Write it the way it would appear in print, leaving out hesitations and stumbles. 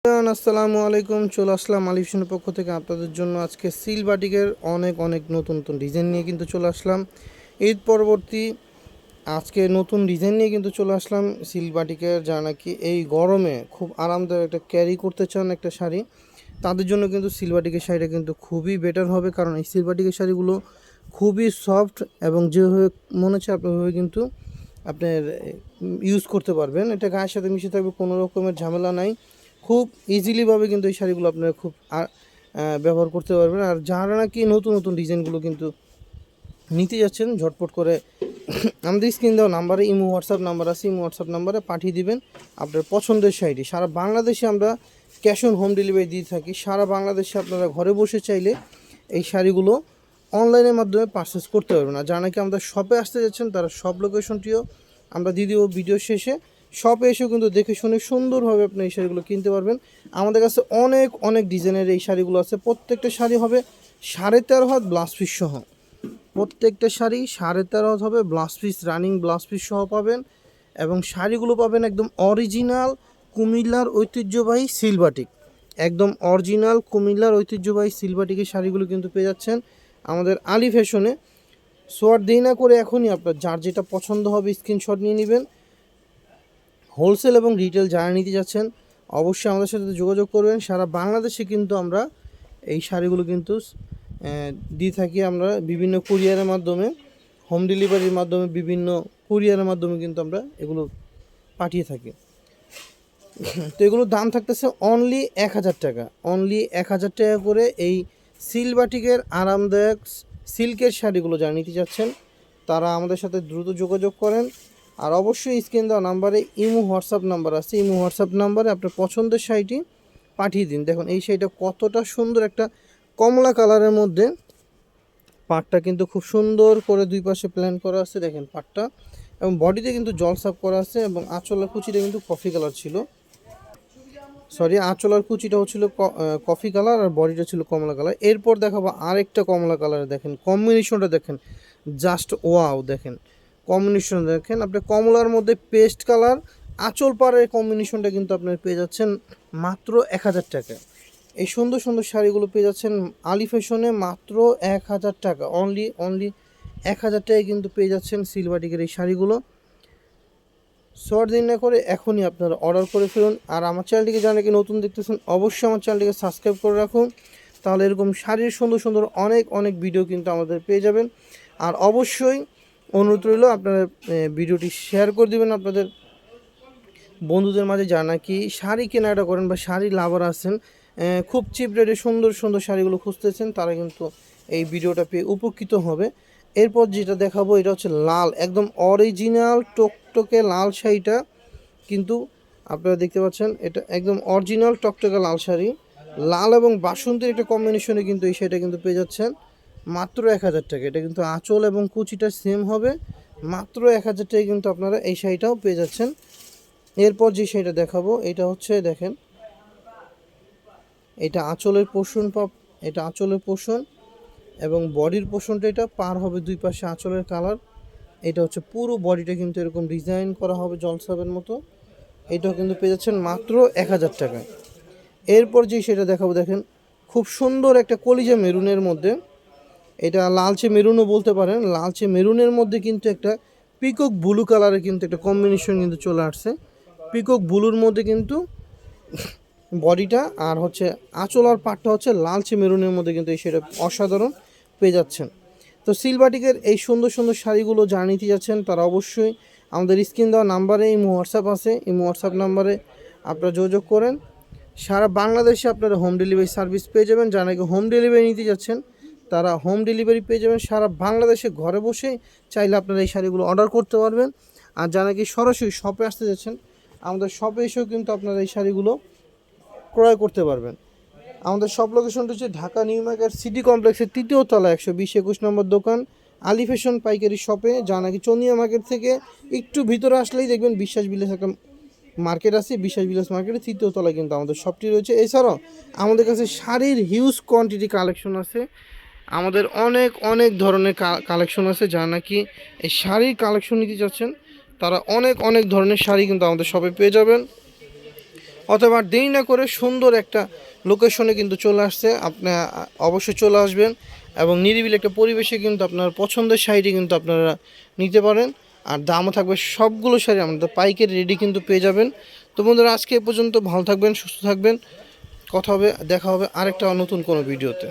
আসসালামু আলাইকুম। চলে আসলাম আলিফশনের পক্ষ থেকে আপনাদের জন্য আজকে সিল বাটিকের অনেক অনেক নতুন নতুন ডিজাইন নিয়ে কিন্তু চলে আসলাম। ঈদ পরবর্তী আজকে নতুন ডিজাইন নিয়ে কিন্তু চলে আসলাম সিল বাটিকের, যা নাকি এই গরমে খুব আরামদায়ক একটা ক্যারি করতে চান একটা শাড়ি, তাদের জন্য কিন্তু সিল বাটিকের শাড়িটা কিন্তু খুবই বেটার হবে। কারণ এই সিল বাটিকের শাড়িগুলো খুবই সফট এবং যেভাবে মনে হচ্ছে আপনাভাবে কিন্তু আপনার ইউজ করতে পারবেন। এটা গায়ের সাথে মিশে থাকবে, কোনো রকমের ঝামেলা নাই। খুব ইজিলিভাবে কিন্তু এই শাড়িগুলো আপনারা খুব ব্যবহার করতে পারবেন। আর যারা নাকি নতুন নতুন ডিজাইনগুলো কিন্তু নিতে যাচ্ছেন ঝটপট করে আমাদের স্ক্রিন দেওয়া নাম্বারে ইমো হোয়াটসঅ্যাপ নাম্বার আছে, ইমো হোয়াটসঅ্যাপ নাম্বারে পাঠিয়ে দিবেন আপনার পছন্দের শাড়িটি। সারা বাংলাদেশে আমরা ক্যাশ অন হোম ডেলিভারি দিয়ে থাকি। সারা বাংলাদেশে আপনারা ঘরে বসে চাইলে এই শাড়িগুলো অনলাইনের মাধ্যমে পারচেস করতে পারবেন। আর যারা নাকি আমাদের শপে আসতে যাচ্ছেন তারা সব লোকেশনটিও আমরা দিয়ে দেবো ভিডিও শেষে। শপে এসেও কিন্তু দেখে শুনে সুন্দরভাবে আপনি এই শাড়িগুলো কিনতে পারবেন। আমাদের কাছে অনেক অনেক ডিজাইনের এই শাড়িগুলো আছে। প্রত্যেকটা শাড়ি হবে 13.5 হাত ব্লাউজ পিস সহ। প্রত্যেকটা শাড়ি 13.5 হাত হবে, blouse piece running blouse piece সহ পাবেন। এবং শাড়িগুলো পাবেন একদম অরিজিনাল কুমিল্লার ঐতিহ্যবাহী সিলবাটিক, একদম অরিজিনাল কুমিল্লার ঐতিহ্যবাহী সিলবাটিকের শাড়িগুলো কিন্তু পেয়ে যাচ্ছেন আমাদের আলি ফ্যাশনে। সোয়ার দেরি না করে এখনই আপনার যার যেটা পছন্দ হবে স্ক্রিনশট নিয়ে নেবেন। হোলসেল এবং রিটেল যারা নিতে যাচ্ছেন অবশ্যই আমাদের সাথে যোগাযোগ করবেন। সারা বাংলাদেশে কিন্তু আমরা এই শাড়িগুলো কিন্তু দিয়ে থাকি আমরা বিভিন্ন কুরিয়ারের মাধ্যমে, হোম ডেলিভারির মাধ্যমে, বিভিন্ন কুরিয়ারের মাধ্যমে কিন্তু আমরা এগুলো পাঠিয়ে থাকি। তো এগুলোর দাম থাকতেছে অনলি 1000 টাকা, অনলি 1000 টাকা করে। এই সিলবাটিকের আরামদায়ক সিল্কের শাড়িগুলো যারা নিতে যাচ্ছেন তারা আমাদের সাথে দ্রুত যোগাযোগ করেন। আর অবশ্যই স্ক্রিন দেওয়া নাম্বারে ইমো হোয়াটসঅ্যাপ নাম্বার আছে, ইমো হোয়াটসঅ্যাপ নাম্বারে আপনার পছন্দের শাড়িটি পাঠিয়ে দিন। দেখুন এই শাড়িটা কতটা সুন্দর, একটা কমলা কালারের মধ্যে। পাটটা কিন্তু খুব সুন্দর করে দুই পাশে প্ল্যান করা আছে, দেখেন পাটটা। এবং বডিতে কিন্তু জলসাপ করা আছে এবং আঁচলের কুচিটা কিন্তু কফি কালার ছিল, সরি আঁচলার কুচিটা হচ্ছিল কফি কালার আর বডিটা ছিল কমলা কালার। এরপর দেখাবো আরেকটা কমলা কালার, দেখেন কম্বিনেশনটা দেখেন, জাস্ট ওয়াও। দেখেন কম্বিনেশন দেখেন, আপনি কমলার মধ্যে পেস্ট কালার আঁচল পাড়ের কম্বিনেশনটা কিন্তু আপনার পেয়ে যাচ্ছেন মাত্র 1000 টাকায়। এই সুন্দর সুন্দর শাড়িগুলো পেয়ে যাচ্ছেন আলি ফ্যাশনে মাত্র 1000 টাকা, অনলি 1000 টাকায় কিন্তু পেয়ে যাচ্ছেন সিলভাটিকের এই শাড়িগুলো। শর্ট দিন না করে এখনই আপনারা অর্ডার করে ফেলুন। আর আমার চ্যানেলটিকে যারা নাকি নতুন দেখতেছেন অবশ্যই আমার চ্যানেলটিকে সাবস্ক্রাইব করে রাখুন, তাহলে এরকম শাড়ির সুন্দর সুন্দর অনেক অনেক ভিডিও কিন্তু আমাদের পেয়ে যাবেন। আর অবশ্যই অনুরোধ রইল আপনারা ভিডিওটি শেয়ার করে দেবেন আপনাদের বন্ধুদের মাঝে, যারা নাকি শাড়ি কেনাকাটা করেন বা শাড়ি লাভার আছেন, খুব চিপ রেটে সুন্দর সুন্দর শাড়িগুলো খুঁজতেছেন, তারা কিন্তু এই ভিডিওটা পেয়ে উপকৃত হবে। এরপর যেটা দেখাবো এটা হচ্ছে লাল, একদম অরিজিনাল টকটকে লাল শাড়িটা কিন্তু আপনারা দেখতে পাচ্ছেন। এটা একদম অরিজিনাল টকটকে লাল শাড়ি, লাল এবং বাসন্তীর একটা কম্বিনেশনে কিন্তু এই শাড়িটা কিন্তু পেয়ে যাচ্ছেন মাত্র 1000 টাকা। এটা কিন্তু আঁচল এবং কুচিটা সেম হবে, মাত্র 1000 টাকায় কিন্তু আপনারা এই শাড়িটাও পেয়ে যাচ্ছেন। এরপর যে শাড়িটা দেখাবো এটা হচ্ছে দেখেন, এটা আঁচলের পোর্শন এটা আঁচলের পোর্শন এবং বডির পোর্শনটা এটা পার হবে দুই পাশে আঁচলের কালার। এটা হচ্ছে পুরো বডিটা কিন্তু এরকম ডিজাইন করা হবে জলসাবের মতো। এটাও কিন্তু পেয়ে যাচ্ছেন মাত্র 1000 টাকায়। এরপর যে সেটা দেখাবো দেখেন, খুব সুন্দর একটা কলিজা মেরুনের মধ্যে, এটা লালচে মেরুনও বলতে পারেন, লালচে মেরুনের মধ্যে কিন্তু একটা পিকক ব্লু কালারের কিন্তু একটা কম্বিনেশন কিন্তু চলে আসছে। পিকক ব্লুর মধ্যে কিন্তু বডিটা আর হচ্ছে আঁচল আর পাটটা হচ্ছে লালচে মেরুনের মধ্যে, কিন্তু এই সেটা অসাধারণ পেয়ে যাচ্ছেন। তো সিলবাটিকের এই সুন্দর সুন্দর শাড়িগুলো যারা নিতে যাচ্ছেন তারা অবশ্যই আমাদের স্ক্রিন দেওয়া নাম্বারে এই হোয়াটসঅ্যাপ আছে, এই হোয়াটসঅ্যাপ নাম্বারে আপনারা যোগাযোগ করেন। সারা বাংলাদেশে আপনারা হোম ডেলিভারি সার্ভিস পেয়ে যাবেন। যারা নাকি হোম ডেলিভারি নিতে যাচ্ছেন তারা হোম ডেলিভারি পেয়ে যাবেন সারা বাংলাদেশে, ঘরে বসে চাইলে আপনারা এই শাড়িগুলো অর্ডার করতে পারবেন। আর যারা নাকি সরাসরি শপে আসতে যাচ্ছেন আমাদের শপে এসেও কিন্তু আপনারা এই শাড়িগুলো ক্রয় করতে পারবেন। আমাদের সব লোকেশনটা হচ্ছে ঢাকা নিউ মার্কেট সিটি কমপ্লেক্সের 3য় তলা 120-21 নম্বর দোকান আলি ফ্যাশন পাইকারি শপে, যা নাকি চন্দিয়া মার্কেট থেকে একটু ভিতরে আসলেই দেখবেন বিশ্বাস বিলাস একটা মার্কেট আছে, বিশ্বাস বিলাস মার্কেটের 3য় তলায় কিন্তু আমাদের শপটি রয়েছে। এছাড়াও আমাদের কাছে শাড়ির হিউজ কোয়ান্টিটি কালেকশন আছে, আমাদের অনেক অনেক ধরনের কালেকশন আছে। যারা নাকি এই শাড়ির কালেকশন নিতে চাচ্ছেন তারা অনেক অনেক ধরনের শাড়ি কিন্তু আমাদের শপে পেয়ে যাবেন। অথবা দেরি না করে সুন্দর একটা লোকেশনে কিন্তু চলে আসছে। আপনি অবশ্যই চলে আসবেন এবং নিরিবিলি একটা পরিবেশে কিন্তু আপনার পছন্দের শাড়িটি কিন্তু আপনারা নিতে পারেন। আর দামও থাকবে সবগুলো শাড়ি আমাদের পাইকারি রেডি কিন্তু পেয়ে যাবেন। তো বন্ধুরা আজকে এ পর্যন্ত, ভালো থাকবেন, সুস্থ থাকবেন, কথা হবে, দেখা হবে আরেকটা নতুন কোনো ভিডিওতে।